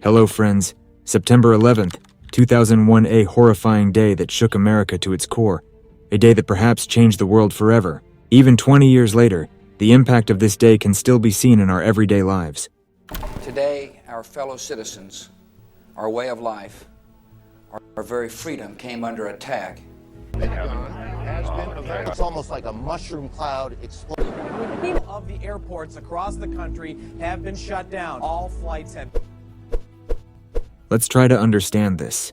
Hello friends, September 11th, 2001, a horrifying day that shook America to its core, a day that perhaps changed the world forever. Even 20 years later, the impact of this day can still be seen in our everyday lives. Today, our fellow citizens, our way of life, our very freedom came under attack. It's almost like a mushroom cloud exploding. Of the airports across the country have been shut down. All flights have. Let's try to understand this.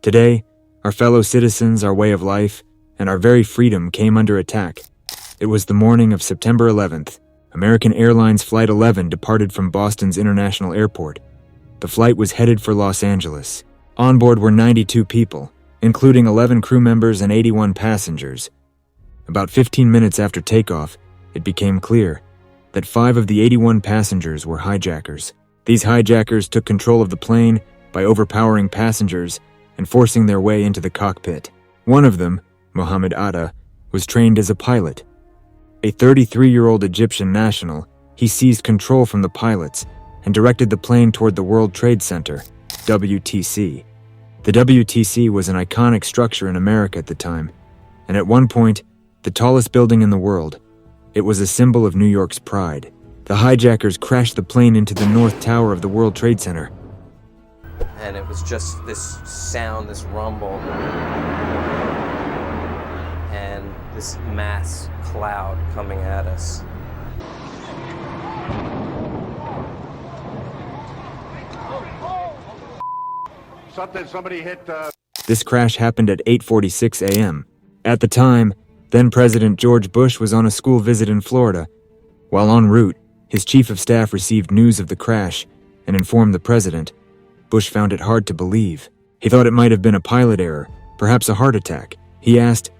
Today, our fellow citizens, our way of life, and our very freedom came under attack. It was the morning of September 11th. American Airlines Flight 11 departed from Boston's International Airport. The flight was headed for Los Angeles. On board were 92 people, including 11 crew members and 81 passengers. About 15 minutes after takeoff, it became clear that 5 of the 81 passengers were hijackers. These hijackers took control of the plane by overpowering passengers and forcing their way into the cockpit. One of them, Mohammed Atta, was trained as a pilot. A 33-year-old Egyptian national, he seized control from the pilots and directed the plane toward the World Trade Center, WTC. The WTC was an iconic structure in America at the time, and at one point, the tallest building in the world. It was a symbol of New York's pride. The hijackers crashed the plane into the North Tower of the World Trade Center. And it was just this sound, this rumble, and this mass cloud coming at us. Somebody hit. This crash happened at 8:46 a.m. At the time, then-President George Bush was on a school visit in Florida. While en route, his chief of staff received news of the crash and informed the president. Bush found it hard to believe. He thought it might have been a pilot error, perhaps a heart attack. He asked,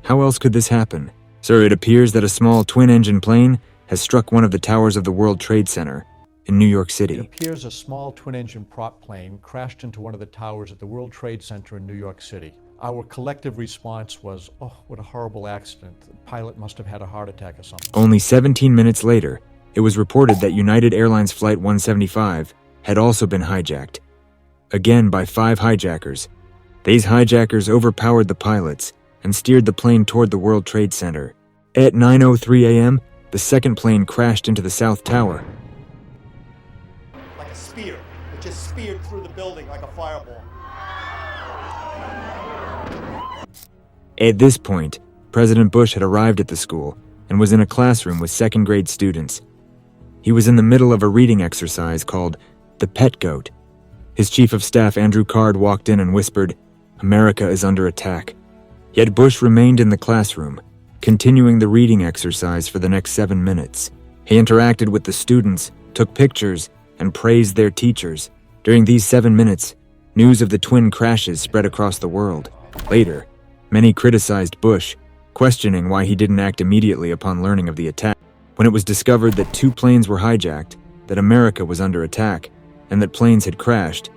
"How else could this happen?" "Sir, it appears that a small twin-engine plane has struck one of the towers of the World Trade Center in New York City." It appears a small twin-engine prop plane crashed into one of the towers at the World Trade Center in New York City. Our collective response was, "Oh, what a horrible accident. The pilot must have had a heart attack or something." Only 17 minutes later, it was reported that United Airlines Flight 175 had also been hijacked, again by 5 hijackers. These hijackers overpowered the pilots and steered the plane toward the World Trade Center. At 9:03 a.m., the second plane crashed into the South Tower. Like a spear. It just speared through the building like a fireball. At this point, President Bush had arrived at the school and was in a classroom with second-grade students. He was in the middle of a reading exercise called The Pet Goat. His chief of staff, Andrew Card, walked in and whispered, "America is under attack." Yet Bush remained in the classroom, continuing the reading exercise for the next 7 minutes. He interacted with the students, took pictures, and praised their teachers. During these 7 minutes, news of the twin crashes spread across the world. Later, many criticized Bush, questioning why he didn't act immediately upon learning of the attack. When it was discovered that 2 planes were hijacked, that America was under attack, and that planes had crashed,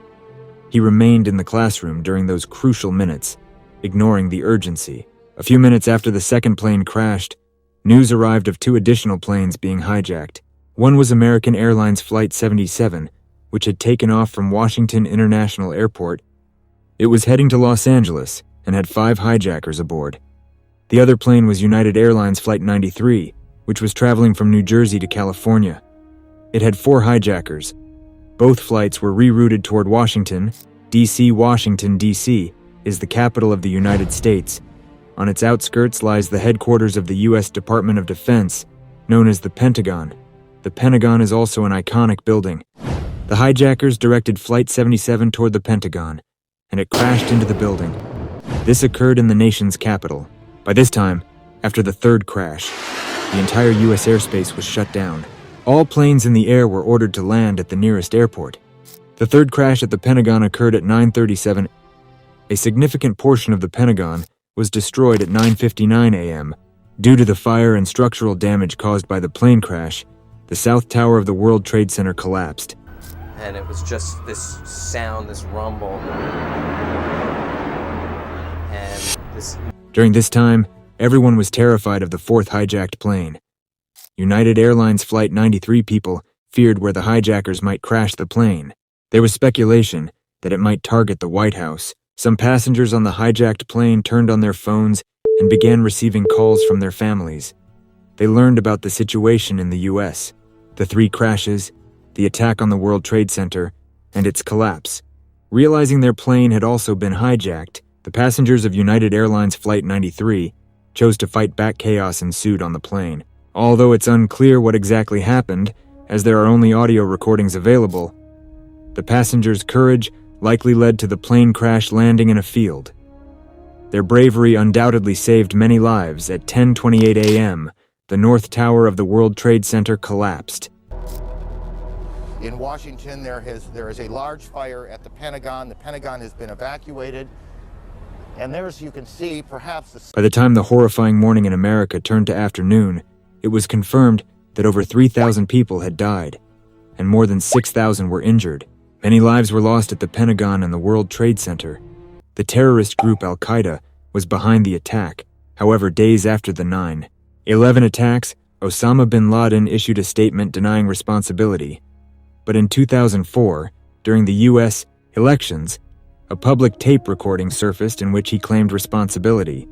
he remained in the classroom during those crucial minutes, ignoring the urgency. A few minutes after the second plane crashed, news arrived of 2 additional planes being hijacked. One was American Airlines Flight 77, which had taken off from Washington International Airport. It was heading to Los Angeles and had 5 hijackers aboard. The other plane was United Airlines Flight 93, which was traveling from New Jersey to California. It had 4 hijackers. Both flights were rerouted toward Washington, D.C. Washington, D.C. is the capital of the United States. On its outskirts lies the headquarters of the U.S. Department of Defense, known as the Pentagon. The Pentagon is also an iconic building. The hijackers directed Flight 77 toward the Pentagon, and it crashed into the building. This occurred in the nation's capital. By this time, after the 3rd crash, the entire U.S. airspace was shut down. All planes in the air were ordered to land at the nearest airport. The 3rd crash at the Pentagon occurred at 9:37. A significant portion of the Pentagon was destroyed at 9:59 a.m. Due to the fire and structural damage caused by the plane crash, the South Tower of the World Trade Center collapsed. And it was just this sound, this rumble, and this. During this time, everyone was terrified of the 4th hijacked plane. United Airlines Flight 93 people feared where the hijackers might crash the plane. There was speculation that it might target the White House. Some passengers on the hijacked plane turned on their phones and began receiving calls from their families. They learned about the situation in the U.S., the 3 crashes, the attack on the World Trade Center, and its collapse. Realizing their plane had also been hijacked, the passengers of United Airlines Flight 93 chose to fight back. Chaos ensued on the plane. Although it's unclear what exactly happened, as there are only audio recordings available, the passengers' courage likely led to the plane crash landing in a field. Their bravery undoubtedly saved many lives. At 10:28 a.m., the North Tower of the World Trade Center collapsed. In Washington, there is a large fire at the Pentagon. The Pentagon has been evacuated. And there, as you can see, perhaps By the time the horrifying morning in America turned to afternoon, it was confirmed that over 3,000 people had died, and more than 6,000 were injured. Many lives were lost at the Pentagon and the World Trade Center. The terrorist group Al-Qaeda was behind the attack. However, days after the 9/11 attacks, Osama bin Laden issued a statement denying responsibility. But in 2004, during the U.S. elections, a public tape recording surfaced in which he claimed responsibility.